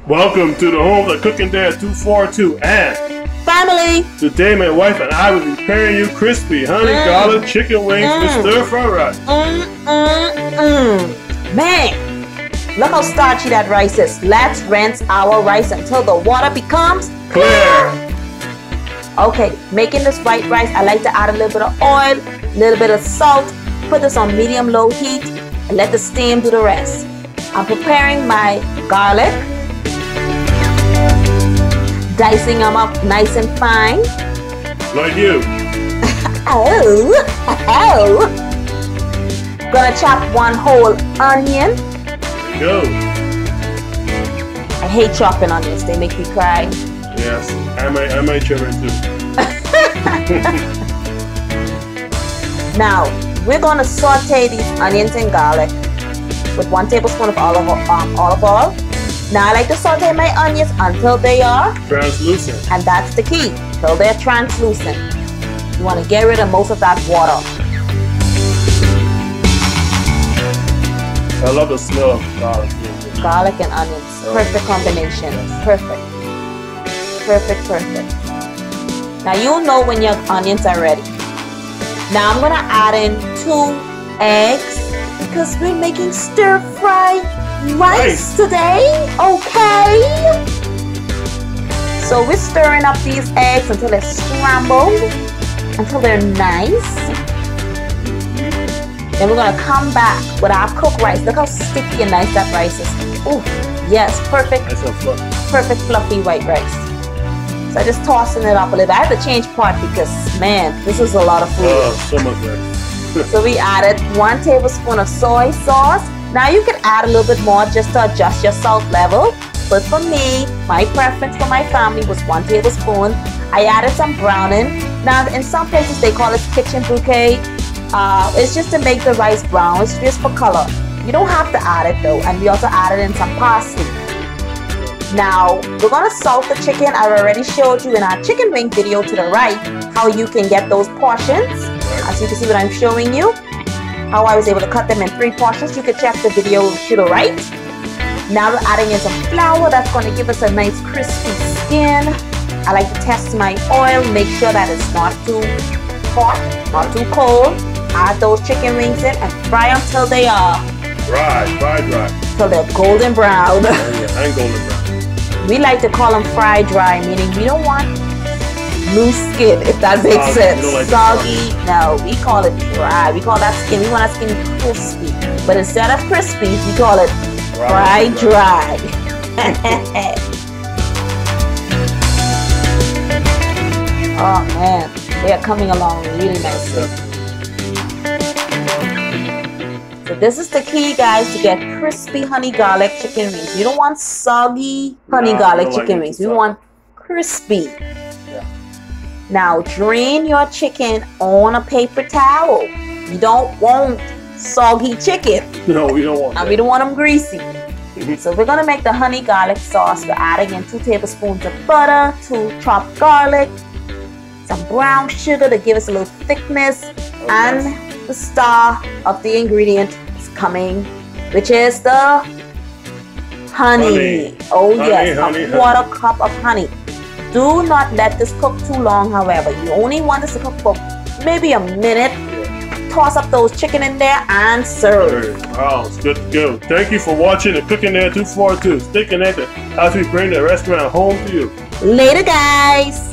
Welcome to the home of Cooking Dad 242 and family. Today my wife and I will be preparing you crispy honey garlic chicken wings with stir-fry rice. Man, look how starchy that rice is. Let's rinse our rice until the water becomes Clear. Okay, making this white rice, I like to add a little bit of oil, a little bit of salt, put this on medium-low heat, and let the steam do the rest. I'm preparing my garlic, dicing them up nice and fine. Like you. Oh. Gonna chop one whole onion. There you go. I hate chopping onions, they make me cry. Yes, I might chop it too. Now, we're gonna saute these onions and garlic with 1 tablespoon of olive oil. Now, I like to saute my onions until they are translucent. And that's the key, till they're translucent. You want to get rid of most of that water. I love the smell of garlic. Garlic and onions, perfect combination. Perfect. Now you'll know when your onions are ready. Now I'm gonna add in 2 eggs because we're making stir-fry rice today. Okay. So we're stirring up these eggs until they're scrambled, until they're nice. Then we're gonna come back with our cooked rice. Look how sticky and nice that rice is. Ooh, yes, perfect. Nice and fluffy. Perfect fluffy white rice. So I'm just tossing it up a little. I had to change pot because, man, this is a lot of food. Oh, so much rice. So we added 1 tablespoon of soy sauce. Now you can add a little bit more just to adjust your salt level. But for me, my preference for my family was 1 tablespoon. I added some browning. Now in some places they call it kitchen bouquet. It's just to make the rice brown. It's just for color. You don't have to add it though. And we also added in some parsley. Now, we're gonna salt the chicken. I already showed you in our chicken wing video to the right how you can get those portions. As you can see what I'm showing you, how I was able to cut them in 3 portions. You can check the video to the right. Now we're adding in some flour that's gonna give us a nice crispy skin. I like to test my oil, make sure that it's not too hot, not too cold. Add those chicken wings in and fry until they are dry. Till they're golden brown. And golden brown. We like to call them fry dry, meaning we don't want loose skin, if that makes sense. Like soggy, no, we call it dry. We call that skin, we want that skin crispy. But instead of crispy, we call it fry dry. Oh man, they are coming along really nicely. So this is the key, guys, to get crispy honey garlic chicken wings. You don't want soggy honey garlic chicken wings. We want crispy. Yeah. Now drain your chicken on a paper towel. You don't want soggy chicken. No, we don't want that. We don't want them greasy. So we're gonna make the honey garlic sauce. We're adding in 2 tablespoons of butter, 2 chopped garlic, some brown sugar to give us a little thickness, and the star of the ingredient is coming, which is the honey. Oh yes, a quarter cup of honey. Do not let this cook too long, however. You only want this to cook for maybe a minute. Toss up those chicken in there and serve. Wow, it's good to go. Thank you for watching the Cooking Dad 242. Stay connected as we bring the restaurant home to you. Later, guys.